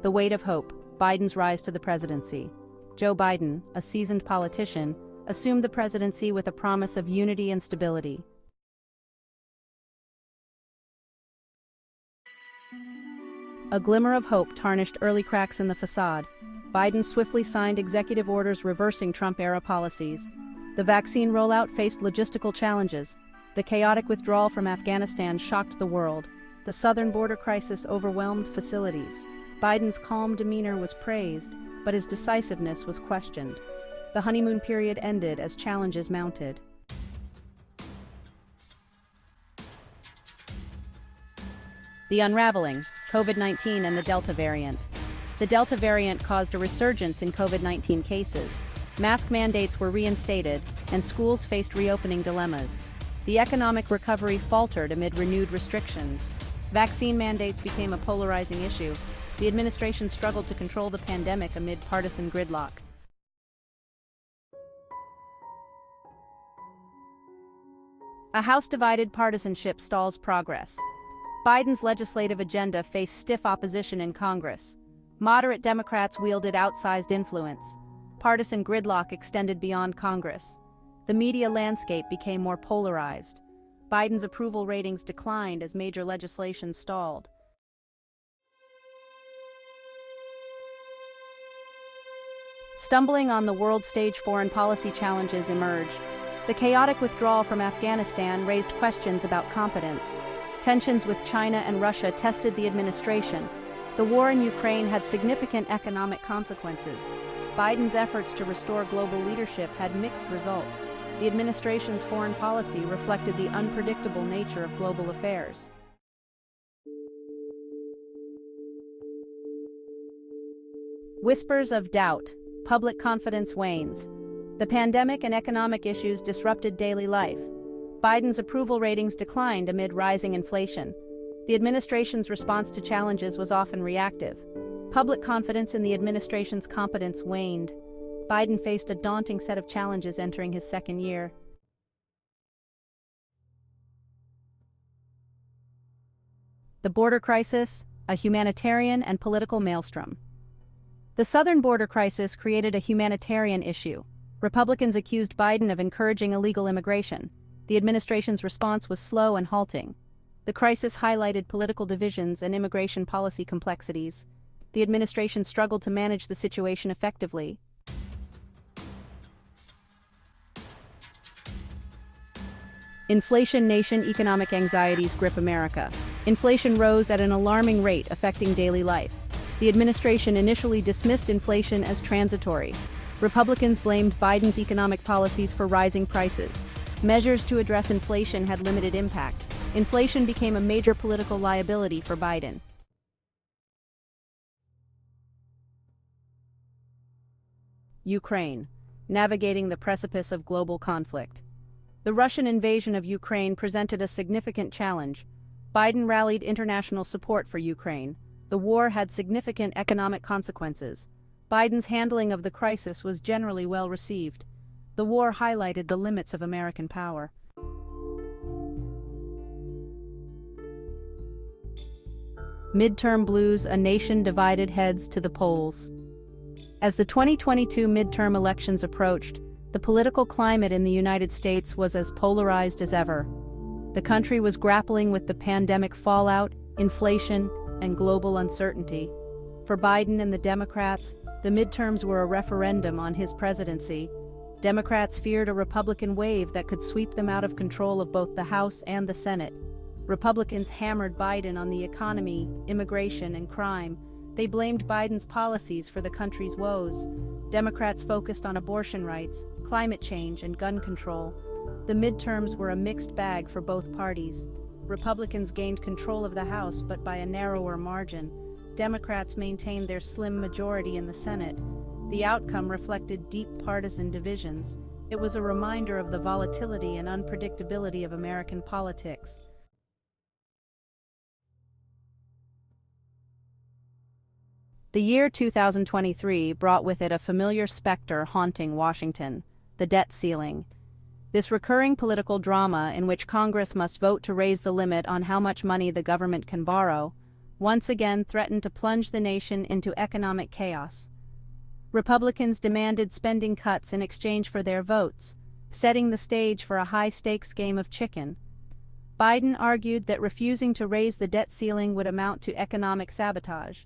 The weight of hope, Biden's rise to the presidency. Joe Biden, a seasoned politician, assumed the presidency with a promise of unity and stability. A glimmer of hope tarnished early cracks in the facade. Biden swiftly signed executive orders reversing Trump-era policies. The vaccine rollout faced logistical challenges. The chaotic withdrawal from Afghanistan shocked the world. The southern border crisis overwhelmed facilities. Biden's calm demeanor was praised, but his decisiveness was questioned. The honeymoon period ended as challenges mounted. The unraveling, COVID-19 and the Delta variant. The Delta variant caused a resurgence in COVID-19 cases. Mask mandates were reinstated, and schools faced reopening dilemmas. The economic recovery faltered amid renewed restrictions. Vaccine mandates became a polarizing issue. The administration struggled to control the pandemic amid partisan gridlock. A House-divided partisanship stalls progress. Biden's legislative agenda faced stiff opposition in Congress. Moderate Democrats wielded outsized influence. Partisan gridlock extended beyond Congress. The media landscape became more polarized. Biden's approval ratings declined as major legislation stalled. Stumbling on the world stage, foreign policy challenges emerged. The chaotic withdrawal from Afghanistan raised questions about competence. Tensions with China and Russia tested the administration. The war in Ukraine had significant economic consequences. Biden's efforts to restore global leadership had mixed results. The administration's foreign policy reflected the unpredictable nature of global affairs. Whispers of doubt. Public confidence wanes. The pandemic and economic issues disrupted daily life. Biden's approval ratings declined amid rising inflation. The administration's response to challenges was often reactive. Public confidence in the administration's competence waned. Biden faced a daunting set of challenges entering his second year. The border crisis, a humanitarian and political maelstrom. The southern border crisis created a humanitarian issue. Republicans accused Biden of encouraging illegal immigration. The administration's response was slow and halting. The crisis highlighted political divisions and immigration policy complexities. The administration struggled to manage the situation effectively. Inflation nation economic anxieties grip America. Inflation rose at an alarming rate, affecting daily life. The administration initially dismissed inflation as transitory. Republicans blamed Biden's economic policies for rising prices. Measures to address inflation had limited impact. Inflation became a major political liability for Biden. Ukraine, navigating the precipice of global conflict. The Russian invasion of Ukraine presented a significant challenge. Biden rallied international support for Ukraine. The war had significant economic consequences. Biden's handling of the crisis was generally well received. The war highlighted the limits of American power. Midterm blues, a nation divided heads to the polls. As the 2022 midterm elections approached, the political climate in the United States was as polarized as ever. The country was grappling with the pandemic fallout, inflation, and global uncertainty. For Biden and the Democrats, the midterms were a referendum on his presidency. Democrats feared a Republican wave that could sweep them out of control of both the House and the Senate. Republicans hammered Biden on the economy, immigration, and crime. They blamed Biden's policies for the country's woes. Democrats focused on abortion rights, climate change, and gun control. The midterms were a mixed bag for both parties. Republicans gained control of the House, but by a narrower margin. Democrats maintained their slim majority in the Senate. The outcome reflected deep partisan divisions. It was a reminder of the volatility and unpredictability of American politics. The year 2023 brought with it a familiar specter haunting Washington: the debt ceiling. This recurring political drama in which Congress must vote to raise the limit on how much money the government can borrow. once again threatened to plunge the nation into economic chaos. Republicans demanded spending cuts in exchange for their votes, setting the stage for a high-stakes game of chicken. Biden argued that refusing to raise the debt ceiling would amount to economic sabotage.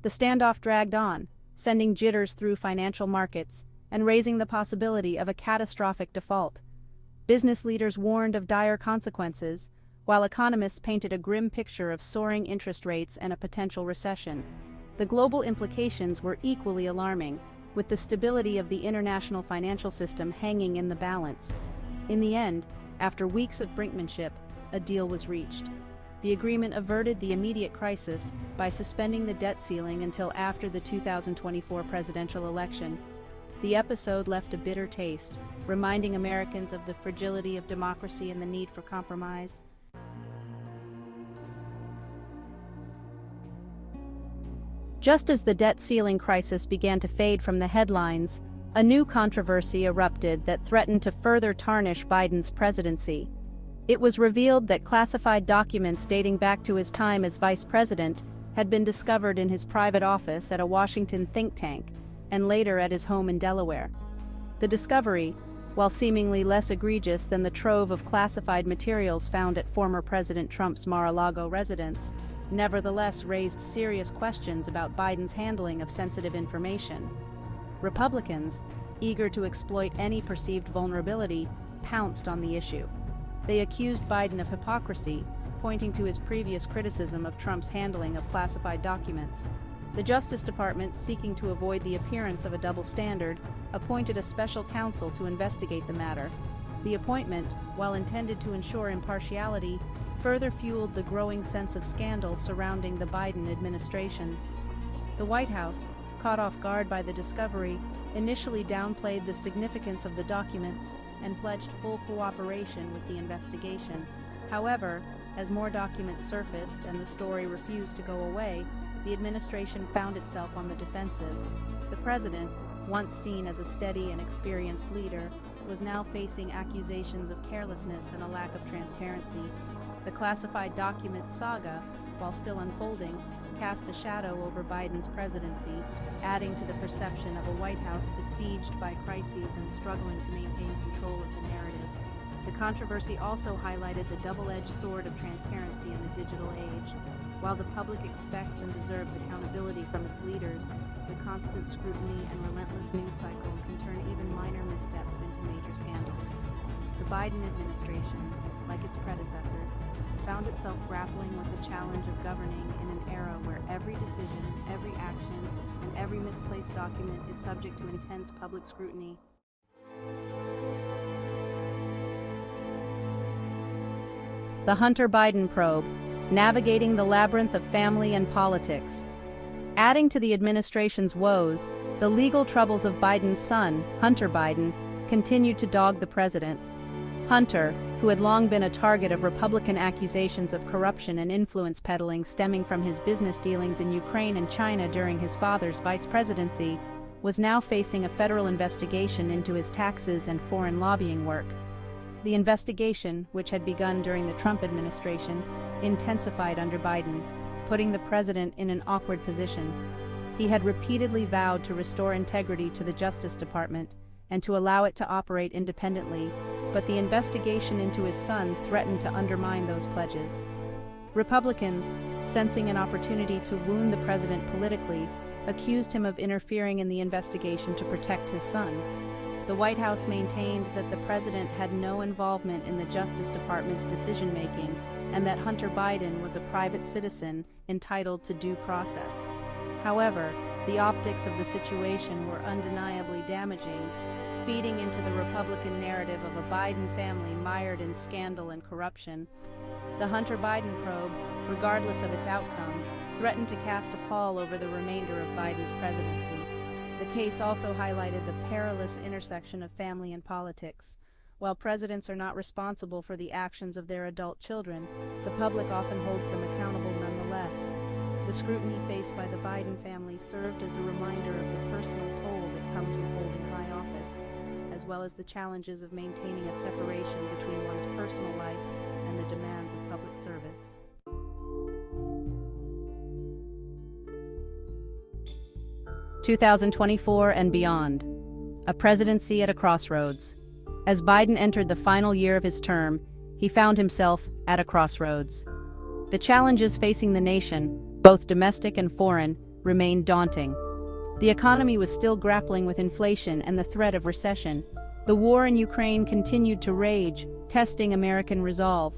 The standoff dragged on, sending jitters through financial markets and raising the possibility of a catastrophic default. Business leaders warned of dire consequences, while economists painted a grim picture of soaring interest rates and a potential recession. The global implications were equally alarming, with the stability of the international financial system hanging in the balance. In the end, after weeks of brinkmanship, a deal was reached. The agreement averted the immediate crisis by suspending the debt ceiling until after the 2024 presidential election. The episode left a bitter taste, reminding Americans of the fragility of democracy and the need for compromise. Just as the debt ceiling crisis began to fade from the headlines, a new controversy erupted that threatened to further tarnish Biden's presidency. It was revealed that classified documents dating back to his time as vice president had been discovered in his private office at a Washington think tank, and later at his home in Delaware. The discovery, while seemingly less egregious than the trove of classified materials found at former President Trump's Mar-a-Lago residence, nevertheless raised serious questions about Biden's handling of sensitive information. Republicans, eager to exploit any perceived vulnerability, pounced on the issue. They accused Biden of hypocrisy, pointing to his previous criticism of Trump's handling of classified documents. The Justice Department, seeking to avoid the appearance of a double standard, appointed a special counsel to investigate the matter. The appointment, while intended to ensure impartiality, further fueled the growing sense of scandal surrounding the Biden administration. The White House, caught off guard by the discovery, initially downplayed the significance of the documents and pledged full cooperation with the investigation. However, as more documents surfaced and the story refused to go away, the administration found itself on the defensive. The president, once seen as a steady and experienced leader, was now facing accusations of carelessness and a lack of transparency. The classified documents saga, while still unfolding, cast a shadow over Biden's presidency, adding to the perception of a White House besieged by crises and struggling to maintain control of the narrative. The controversy also highlighted the double-edged sword of transparency in the digital age. While the public expects and deserves accountability from its leaders, the constant scrutiny and relentless news cycle can turn even minor missteps into major scandals. The Biden administration, like its predecessors, found itself grappling with the challenge of governing in an era where every decision, every action, and every misplaced document is subject to intense public scrutiny. The Hunter Biden probe, navigating the labyrinth of family and politics. Adding to the administration's woes, the legal troubles of Biden's son, Hunter Biden, continued to dog the president. Hunter, who had long been a target of Republican accusations of corruption and influence peddling stemming from his business dealings in Ukraine and China during his father's vice presidency, was now facing a federal investigation into his taxes and foreign lobbying work. The investigation, which had begun during the Trump administration, intensified under Biden, putting the president in an awkward position. He had repeatedly vowed to restore integrity to the Justice Department and to allow it to operate independently, but the investigation into his son threatened to undermine those pledges. Republicans, sensing an opportunity to wound the president politically, accused him of interfering in the investigation to protect his son. The White House maintained that the president had no involvement in the Justice Department's decision-making and that Hunter Biden was a private citizen entitled to due process. However, the optics of the situation were undeniably damaging, feeding into the Republican narrative of a Biden family mired in scandal and corruption. The Hunter Biden probe, regardless of its outcome, threatened to cast a pall over the remainder of Biden's presidency. The case also highlighted the perilous intersection of family and politics. While presidents are not responsible for the actions of their adult children, the public often holds them accountable nonetheless. The scrutiny faced by the Biden family served as a reminder of the personal toll that comes with holding high office, as well as the challenges of maintaining a separation between one's personal life and the demands of public service. 2024 and beyond. A presidency at a crossroads. As Biden entered the final year of his term, he found himself at a crossroads. The challenges facing the nation, both domestic and foreign, remained daunting. The economy was still grappling with inflation and the threat of recession. The war in Ukraine continued to rage, testing American resolve.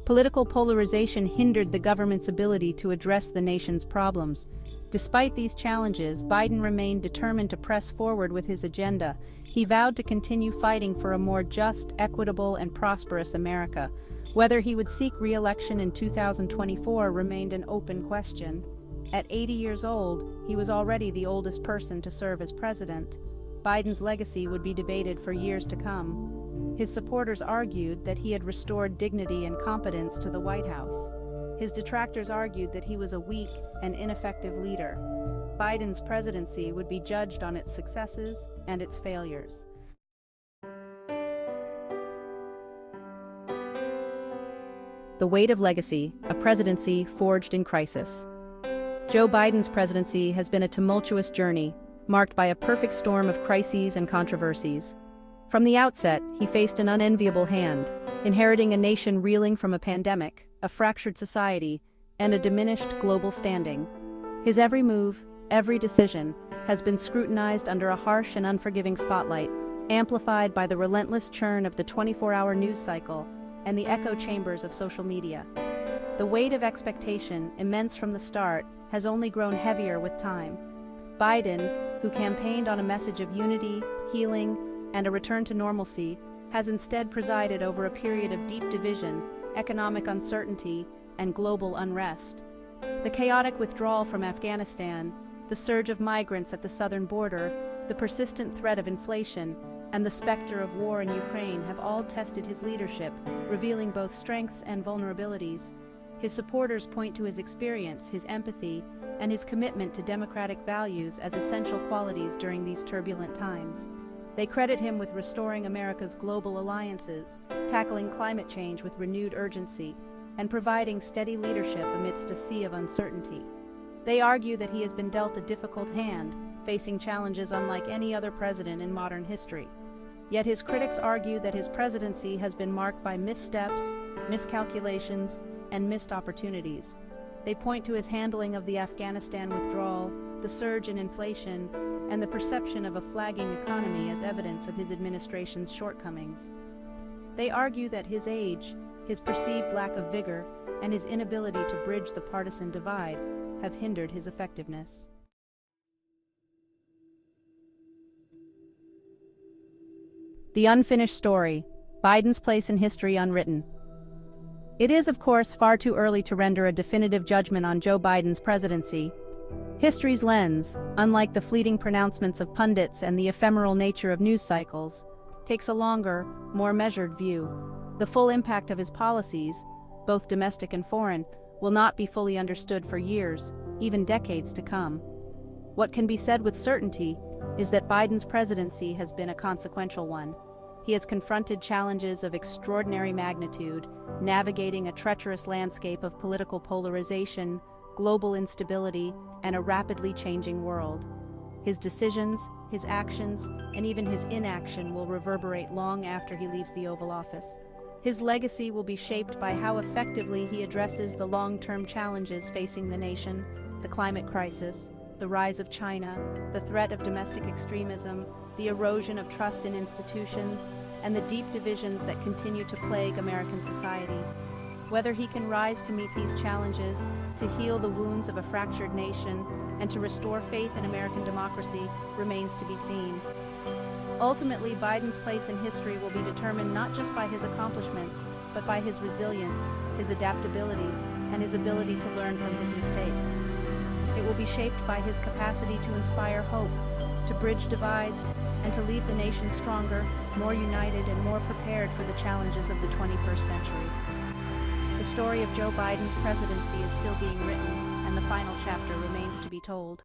Political polarization hindered the government's ability to address the nation's problems. Despite these challenges, Biden remained determined to press forward with his agenda. He vowed to continue fighting for a more just, equitable, and prosperous America. Whether he would seek re-election in 2024 remained an open question. At 80 years old, he was already the oldest person to serve as president. Biden's legacy would be debated for years to come. His supporters argued that he had restored dignity and competence to the White House. His detractors argued that he was a weak and ineffective leader. Biden's presidency would be judged on its successes and its failures. The weight of legacy, a presidency forged in crisis. Joe Biden's presidency has been a tumultuous journey, marked by a perfect storm of crises and controversies. From the outset, he faced an unenviable hand, inheriting a nation reeling from a pandemic, a fractured society, and a diminished global standing. His every move, every decision, has been scrutinized under a harsh and unforgiving spotlight, amplified by the relentless churn of the 24-hour news cycle and the echo chambers of social media. The weight of expectation, immense from the start, has only grown heavier with time. Biden, who campaigned on a message of unity, healing, and a return to normalcy, has instead presided over a period of deep division, economic uncertainty, and global unrest. The chaotic withdrawal from Afghanistan, the surge of migrants at the southern border, the persistent threat of inflation, and the specter of war in Ukraine have all tested his leadership, revealing both strengths and vulnerabilities. His supporters point to his experience, his empathy, and his commitment to democratic values as essential qualities during these turbulent times. They credit him with restoring America's global alliances, tackling climate change with renewed urgency, and providing steady leadership amidst a sea of uncertainty. They argue that he has been dealt a difficult hand, facing challenges unlike any other president in modern history. Yet his critics argue that his presidency has been marked by missteps, miscalculations, and missed opportunities. They point to his handling of the Afghanistan withdrawal, the surge in inflation, and the perception of a flagging economy as evidence of his administration's shortcomings. They argue that his age, his perceived lack of vigor, and his inability to bridge the partisan divide have hindered his effectiveness. The unfinished story, Biden's place in history unwritten. It is, of course, far too early to render a definitive judgment on Joe Biden's presidency. History's lens, unlike the fleeting pronouncements of pundits and the ephemeral nature of news cycles, takes a longer, more measured view. The full impact of his policies, both domestic and foreign, will not be fully understood for years, even decades to come. What can be said with certainty is that Biden's presidency has been a consequential one. He has confronted challenges of extraordinary magnitude, navigating a treacherous landscape of political polarization, global instability, and a rapidly changing world. His decisions, his actions, and even his inaction will reverberate long after he leaves the Oval Office. His legacy will be shaped by how effectively he addresses the long-term challenges facing the nation, the climate crisis, the rise of China, the threat of domestic extremism, the erosion of trust in institutions, and the deep divisions that continue to plague American society. Whether he can rise to meet these challenges, to heal the wounds of a fractured nation, and to restore faith in American democracy remains to be seen. Ultimately, Biden's place in history will be determined not just by his accomplishments, but by his resilience, his adaptability, and his ability to learn from his mistakes. It will be shaped by his capacity to inspire hope, to bridge divides, and to leave the nation stronger, more united, and more prepared for the challenges of the 21st century. The story of Joe Biden's presidency is still being written, and the final chapter remains to be told.